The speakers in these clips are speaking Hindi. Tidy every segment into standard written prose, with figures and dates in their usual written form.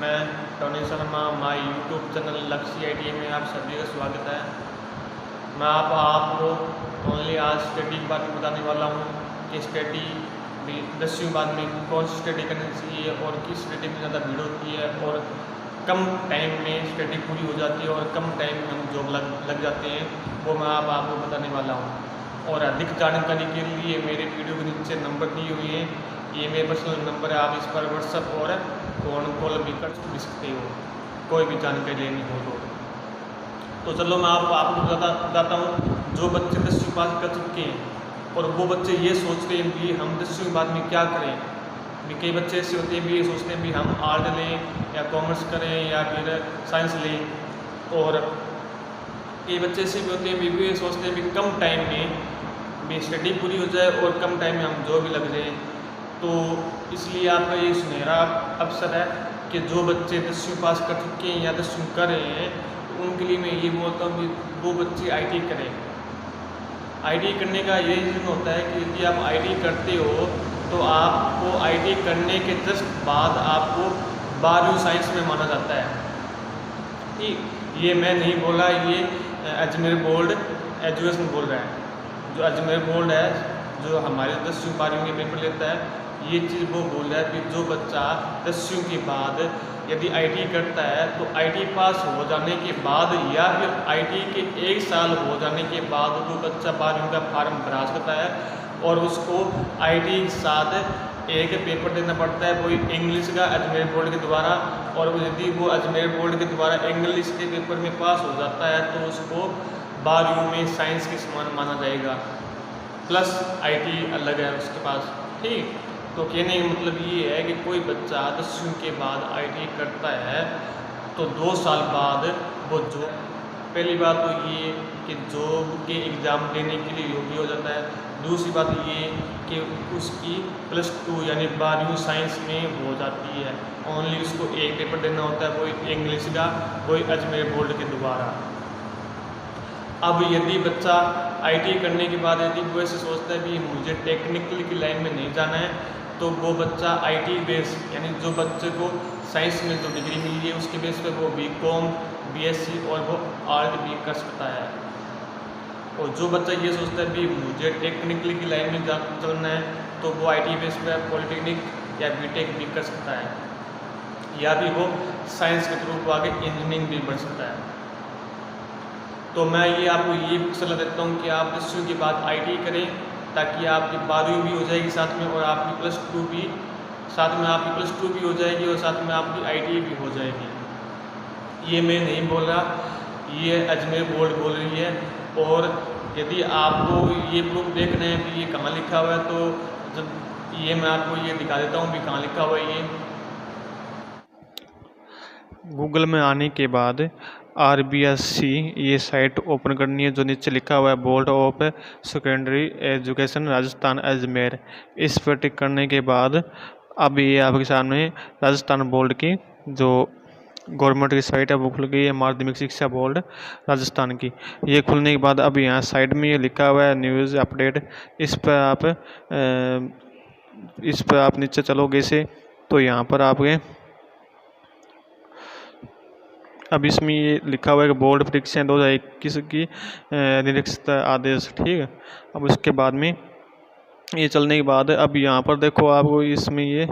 मैं Tony Sharma, my YouTube channel लक्ष्य ITA में आप सभी का स्वागत है। मैं आपको ओनली आज स्टडी के बारे में बताने वाला हूँ कि स्टडी भी 10वीं बाद में कौन सी स्टडी करनी चाहिए और किस स्टडी में ज़्यादा भीड़ होती है और कम टाइम में स्टडी पूरी हो जाती है और कम टाइम में हम जॉब लग जाते हैं, वो मैं आपको बताने वाला हूँ। और अधिक जानकारी के लिए मेरे वीडियो के नीचे नंबर दिए हुए हैं, ये मेरे पर्सनल नंबर है, आप इस पर व्हाट्सअप और फ़ोन कॉल भी कर सकते हो कोई भी जानकारी लेनी हो तो चलो मैं आपको बताता हूँ। जो बच्चे 10वीं पास कर चुके हैं और वो बच्चे ये सोचते हैं कि हम 10वीं बाद में क्या करें। भी कई बच्चे ऐसे होते हैं भी ये सोचते हैं भी हम आर्ट लें या कॉमर्स करें या फिर साइंस लें, और कई बच्चे ऐसे भी होते हैं भी ये सोचते हैं भी कम टाइम में भी स्टडी पूरी हो जाए और कम टाइम में हम जॉब भी लग जाए। तो इसलिए आपका ये सुनहरा अवसर है कि जो बच्चे 10वीं पास कर चुके हैं या 10वीं कर रहे हैं, तो उनके लिए मैं ये बोलता हूँ कि वो बच्चे IT करें। IT करने का ये रीज़न होता है कि यदि आप IT करते हो तो आपको IT करने के जस्ट बाद आपको 12वीं साइंस में माना जाता है। ठीक, ये मैं नहीं बोला, ये अजमेर बोर्ड एजुकेशन बोल रहा है। जो अजमेर बोर्ड है जो हमारे 10वीं 12वीं के पेपर लेता है, ये चीज़ वो बोल रहा है कि जो बच्चा 10वीं के बाद यदि IT करता है तो IT पास हो जाने के बाद या फिर IT के 1 साल हो जाने के बाद जो बच्चा 12वीं का फार्म भरा सकता है और उसको IT के साथ एक पेपर देना पड़ता है, वो इंग्लिश का अजमेर बोर्ड के द्वारा। और यदि वो अजमेर बोर्ड के द्वारा इंग्लिश के पेपर में पास हो जाता है तो उसको 12वीं में साइंस के समान माना जाएगा, प्लस IT अलग है उसके पास। ठीक, तो कहने का मतलब ये है कि कोई बच्चा 10वीं के बाद IT करता है तो 2 साल बाद वो जो पहली बात तो ये कि जॉब के एग्ज़ाम देने के लिए योग्य हो जाता है। दूसरी बात ये कि उसकी +2 यानी 12वीं साइंस में हो जाती है। ओनली उसको एक पेपर देना होता है, कोई इंग्लिश का, कोई अजमेर बोर्ड के द्वारा। अब यदि बच्चा IT करने के बाद यदि वो ऐसे सोचता है कि मुझे टेक्निकल की लाइन में नहीं जाना है, तो वो बच्चा IT बेस यानी जो बच्चे को साइंस में जो डिग्री मिली है उसके बेस पे वो BCom, BSc और वो आर्ट भी कर सकता है। और जो बच्चा ये सोचता है भी मुझे टेक्निकल की लाइन में चलना है, तो वो IT बेस पे पॉलिटेक्निक या BTech भी कर सकता है, या भी वो साइंस के थ्रू आगे इंजीनियरिंग भी बढ़ सकता है। तो मैं ये आपको ये सलाह देता हूँ कि आप 10वीं के बाद IT करें, ताकि आपकी 12वीं भी हो जाएगी साथ में, और आपकी +2 भी साथ में, आपकी +2 भी हो जाएगी और साथ में आपकी IT भी हो जाएगी। ये मैं नहीं बोल रहा, ये अजमेर बोर्ड बोल रही है। और यदि आपको ये प्रूफ देखना है कि ये कहाँ लिखा हुआ है, तो जब ये मैं आपको ये दिखा देता हूँ कि कहाँ लिखा हुआ है। ये गूगल में आने के बाद RBSC ये साइट ओपन करनी है, जो नीचे लिखा हुआ है board of secondary education Rajasthan Ajmer. इस पर टिक करने के बाद अब ये आपके सामने राजस्थान बोर्ड की जो गवर्नमेंट की साइट है वो खुल गई है, माध्यमिक शिक्षा बोर्ड राजस्थान की। ये खुलने के बाद अब यहाँ साइड में ये लिखा हुआ है न्यूज़ अपडेट। इस पर आप नीचे चलोगे से तो यहाँ पर आपके अब इसमें ये लिखा हुआ है कि बोर्ड परीक्षा 2021 की निरीक्षित आदेश। ठीक है, अब उसके बाद में ये चलने के बाद अब यहाँ पर देखो आपको इसमें ये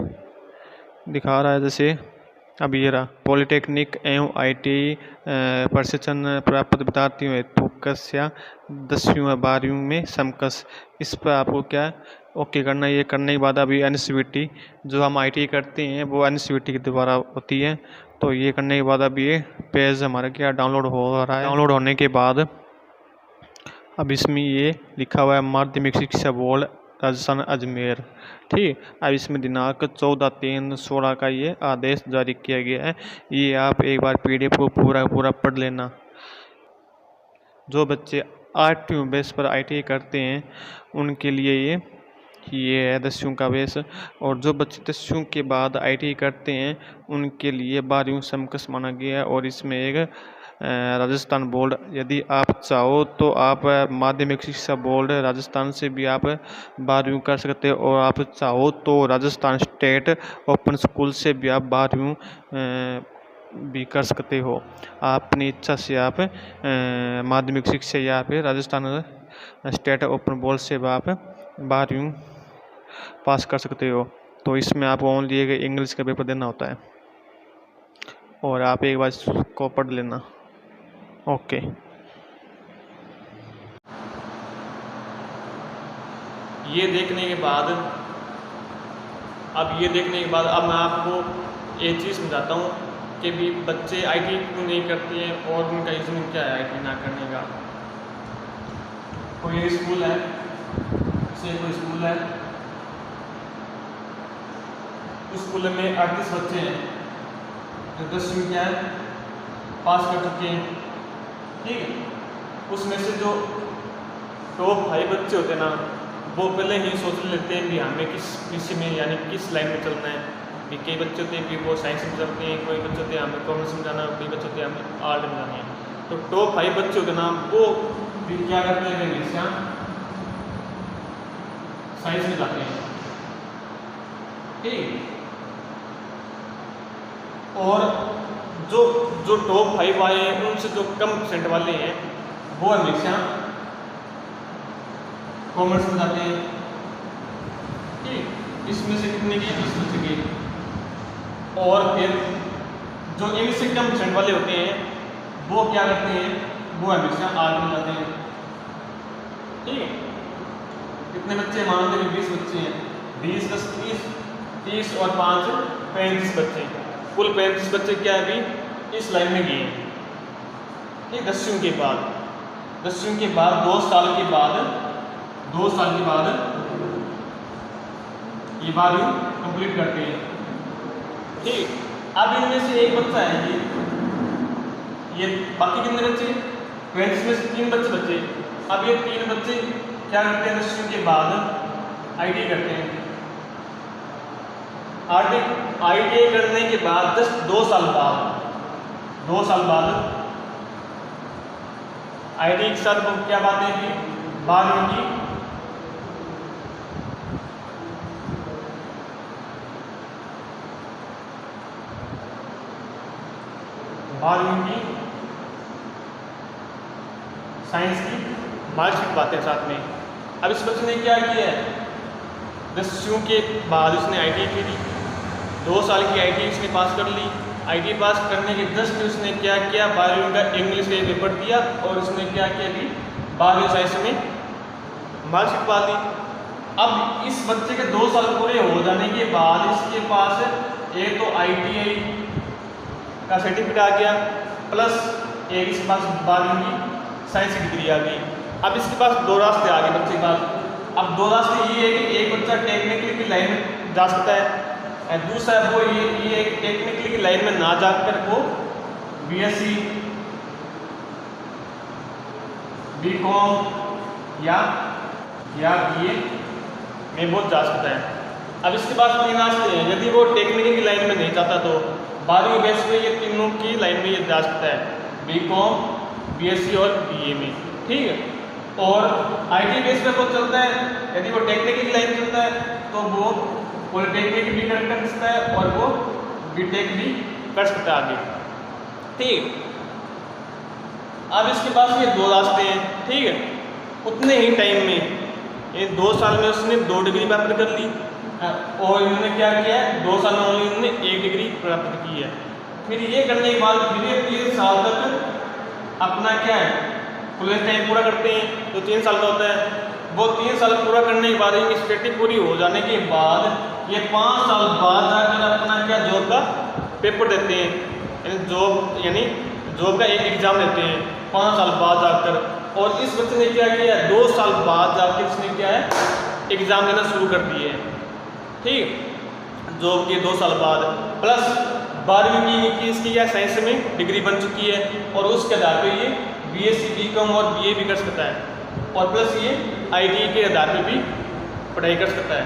दिखा रहा है, जैसे अब ये रहा पॉलिटेक्निक एवं IT प्रशिक्षण प्राप्त विद्यार्थियों हेतु कक्षा 10वीं व 12वीं में समकक्ष। इस पर आपको क्या ओके करना है। ये करने के बाद अभी NCVT जो हम IT करते हैं वो NCVT के द्वारा होती है। तो ये करने के बाद अब ये पेज हमारा क्या डाउनलोड हो रहा है। डाउनलोड होने के बाद अब इसमें ये लिखा हुआ है माध्यमिक शिक्षा बोर्ड राजस्थान अजमेर। ठीक, अब इसमें दिनांक 14/3/16 का ये आदेश जारी किया गया है। ये आप एक बार PDF को पूरा पढ़ लेना। जो बच्चे 8वीं बेस पर IT करते हैं उनके लिए ये है 10वीं का बेस, और जो बच्चे 10वीं के बाद IT करते हैं उनके लिए 12वीं समकक्ष माना गया है। और इसमें एक राजस्थान बोर्ड। यदि आप चाहो तो आप माध्यमिक शिक्षा बोर्ड राजस्थान से भी आप 12वीं कर सकते हो, और आप चाहो तो राजस्थान स्टेट ओपन स्कूल से भी आप 12वीं भी कर सकते हो। आप अपनी इच्छा से आप माध्यमिक शिक्षा या फिर राजस्थान स्टेट ओपन बोर्ड से भी आप 12वीं पास कर सकते हो। तो इसमें आपको ओनली एक इंग्लिश का पेपर देना होता है, और आप एक बार इसको पढ़ लेना। ओके। ये देखने के बाद अब मैं आपको एक चीज़ समझाता हूँ कि भी बच्चे आईटी क्यों नहीं करते हैं और उनका रीज़न क्या है आईटी ना करने का। कोई स्कूल है, उस स्कूल में 38 बच्चे हैं जो 10वीं क्या है पास कर चुके हैं, ठीक है। उसमें से जो टॉप 5 बच्चे होते हैं ना, वो पहले ही सोच लेते हैं कि हमें किस विषय में यानी किस लाइन में चलना है। कि कई बच्चे होते हैं कि वो साइंस में चलते हैं, कोई बच्चे होते हैं हमें कॉमर्स में जाना है, कई बच्चे होते हैं हमें आर्ट में जाना है। तो टॉप 5 बच्चे होते हैं ना, वो भी क्या करते हैं हमेशा साइंस में जाते हैं, ठीक। और जो टॉप 5 आए हैं उनसे जो कम परसेंट वाले हैं वो हमेशा कॉमर्स में जाते हैं, ठीक। इसमें से कितने के 20 बच्चे के। और फिर जो इनसे कम परसेंट वाले होते हैं वो क्या करते हैं, वो हमेशा आर्ट में जाते हैं, ठीक। कितने बच्चे मान लीजिए 20 बच्चे हैं, 20 + 30 और 5 35 बच्चे, कुल 35 बच्चे क्या है अभी इस लाइन में गए हैं, ठीक। 10वीं के बाद 2 साल के बाद ये 12वीं कंप्लीट करते हैं, ठीक। अब इनमें से एक बच्चा है ये बाकी कितने बच्चे 35 में से 3 बच्चे बचे। अब ये 3 बच्चे क्या करते हैं 10वीं के बाद आईटीआई करते हैं। आईटीआई करने के बाद जस्ट 2 साल बाद आईटीआई के साथ क्या बात है कि 12वीं की साइंस की मार्कशीट पाते हैं साथ में। अब इस बच्चे ने क्या किया है 10वीं के बाद उसने आईटीआई की, 2 साल की आईटीआई उसने पास कर ली। आईटीआई पास करने के जस्ट उसने क्या किया 12वीं का इंग्लिश का पेपर दिया, और उसने क्या किया कि 12वीं साइंस में मार्कशीट पा ली। अब इस बच्चे के 2 साल पूरे हो जाने के बाद इसके पास एक तो आईटीआई का सर्टिफिकेट आ गया, प्लस एक इसके पास 12वीं की साइंस की डिग्री आ गई। अब इसके पास 2 रास्ते आ गए बच्चे के पास। अब 2 रास्ते ये है कि एक बच्चा टेक्निकल की लाइन में जा सकता है, दूसरा वो ये टेक्निकल की लाइन में ना जाकर वो बीएससी, बीकॉम या बीए में वो जा सकता है। अब इसके पास 3 रास्ते हैं। यदि वो टेक्निकल की लाइन में नहीं जाता तो 12वीं बेस पे ये तीनों की लाइन में ये जा सकता है, बीकॉम, बीएससी और बीए में, ठीक है। और आईटी बेस पे वो चलता है, यदि वो टेक्निकल की लाइन चलता है तो वो पॉलिटेक्निक भी कर सकता है और वो बीटेक भी कर सकता है आगे, ठीक। अब इसके पास ये 2 रास्ते हैं, ठीक है। उतने ही टाइम में ये 2 साल में उसने 2 डिग्री प्राप्त कर ली, और इन्होंने क्या किया है 2 साल में ओनली इन्होंने 1 डिग्री प्राप्त की है। फिर ये करने के बाद फिर ये 3 साल तक अपना क्या है कॉलेज टाइम पूरा करते हैं, तो 3 साल का होता है। वो 3 साल पूरा करने के बाद इनकी स्टडी पूरी हो जाने के बाद ये 5 साल बाद जाकर अपना क्या जॉब का पेपर देते हैं, यानी जॉब का एक एग्ज़ाम देते हैं 5 साल बाद जाकर। और इस बच्चे ने क्या किया 2 साल बाद जाकर इसने क्या है एग्ज़ाम देना शुरू कर दिए हैं, ठीक। जॉब के 2 साल बाद प्लस 12वीं की इसकी क्या साइंस में डिग्री बन चुकी है, और उसके आधार पर ये बीएससी, बीकॉम और बीए भी कर सकता है, और प्लस ये आईटीआई के आधार पे भी पढ़ाई कर सकता है,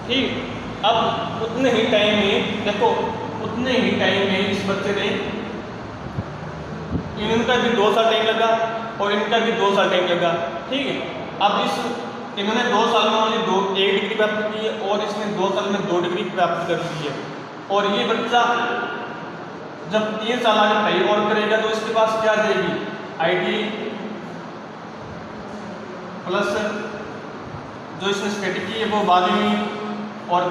ठीक। अब उतने ही टाइम में देखो, उतने ही टाइम में इस बच्चे ने इनका भी 2 साल टाइम लगा और इनका भी 2 साल टाइम लगा, ठीक है। अब इन्होंने 2 साल में ओनली 1 डिग्री प्राप्त की है और इसने 2 साल में 2 डिग्री प्राप्त कर ली है। और ये बच्चा जब 3 साल आगे पढ़ाई और करेगा तो इसके पास क्या जाएगी, ITI प्लस जो इसने स्टडी की है वो 12वीं और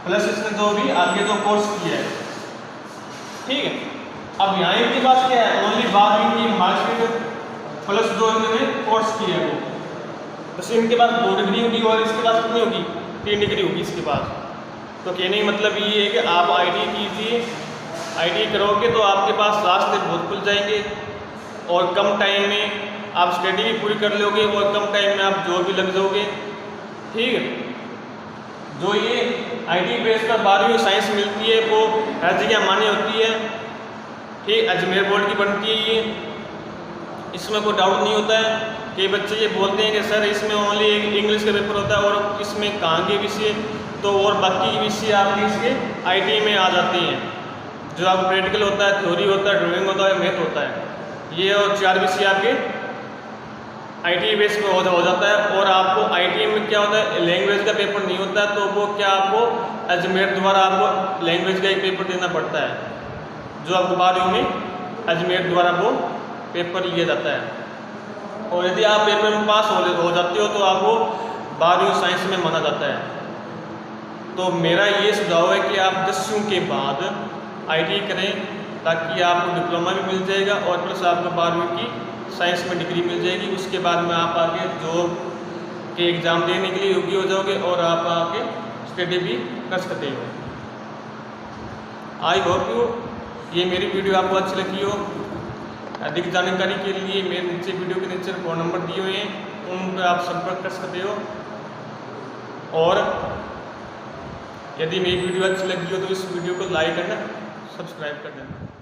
प्लस इसने जो भी आगे जो कोर्स किया है, ठीक है। अब यहाँ इनके पास क्या है, ओनली 12वीं की मार्कशीट प्लस जो इन्होंने कोर्स किया है वो, बस इनके पास 2 डिग्री होगी और इसके पास कितनी होगी, 3 डिग्री होगी इसके पास। तो कहने का मतलब ये है कि आप ITI कीजिए, ITI करोगे तो आपके पास रास्ते बहुत खुल जाएंगे और कम टाइम में आप स्टडी भी पूरी कर लोगे और कम टाइम में आप जॉब भी लग जाओगे, ठीक है। जो ये ITI बेस पर 12वीं साइंस मिलती है वो हर जगह मान्य होती है, ठीक। अजमेर बोर्ड की बनती है ये, इसमें कोई डाउट नहीं होता है। कई बच्चे ये बोलते हैं कि सर इसमें ओनली इंग्लिश का पेपर होता है और इसमें कहाँ के विषय तो और बाकी विषय आपके इसके ITI में आ जाते हैं। जो आपको प्रैक्टिकल होता है, थ्योरी होता है, ड्राइंग होता है, मैथ होता है, ये और 4 विषय आपके ITI बेस पे हो जाता है। और आपको ITI में क्या होता है, लैंग्वेज का पेपर नहीं होता है, तो वो क्या आपको अजमेर द्वारा आपको लैंग्वेज का एक पेपर देना पड़ता है, जो आपको 12वीं में अजमेर द्वारा वो पेपर लिया जाता है। और यदि आप पेपर में पास हो जाते हो तो आपको 12वीं साइंस में माना जाता है। तो मेरा ये सुझाव है कि आप 10वीं के बाद ITI करें ताकि आपको डिप्लोमा भी मिल जाएगा और प्लस आपको 12वीं की साइंस में डिग्री मिल जाएगी। उसके बाद में आप आगे जॉब के एग्ज़ाम देने के लिए योग्य हो जाओगे और आप आगे स्टडी भी कर सकते हो। आई होप यू ये मेरी वीडियो आपको अच्छी लगी हो। अधिक जानकारी के लिए मेरे नीचे वीडियो के नीचे फ़ोन नंबर दिए हुए हैं, उन पर आप संपर्क कर सकते हो। और यदि मेरी वीडियो अच्छी लगी हो तो इस वीडियो को लाइक करना, सब्सक्राइब कर देना।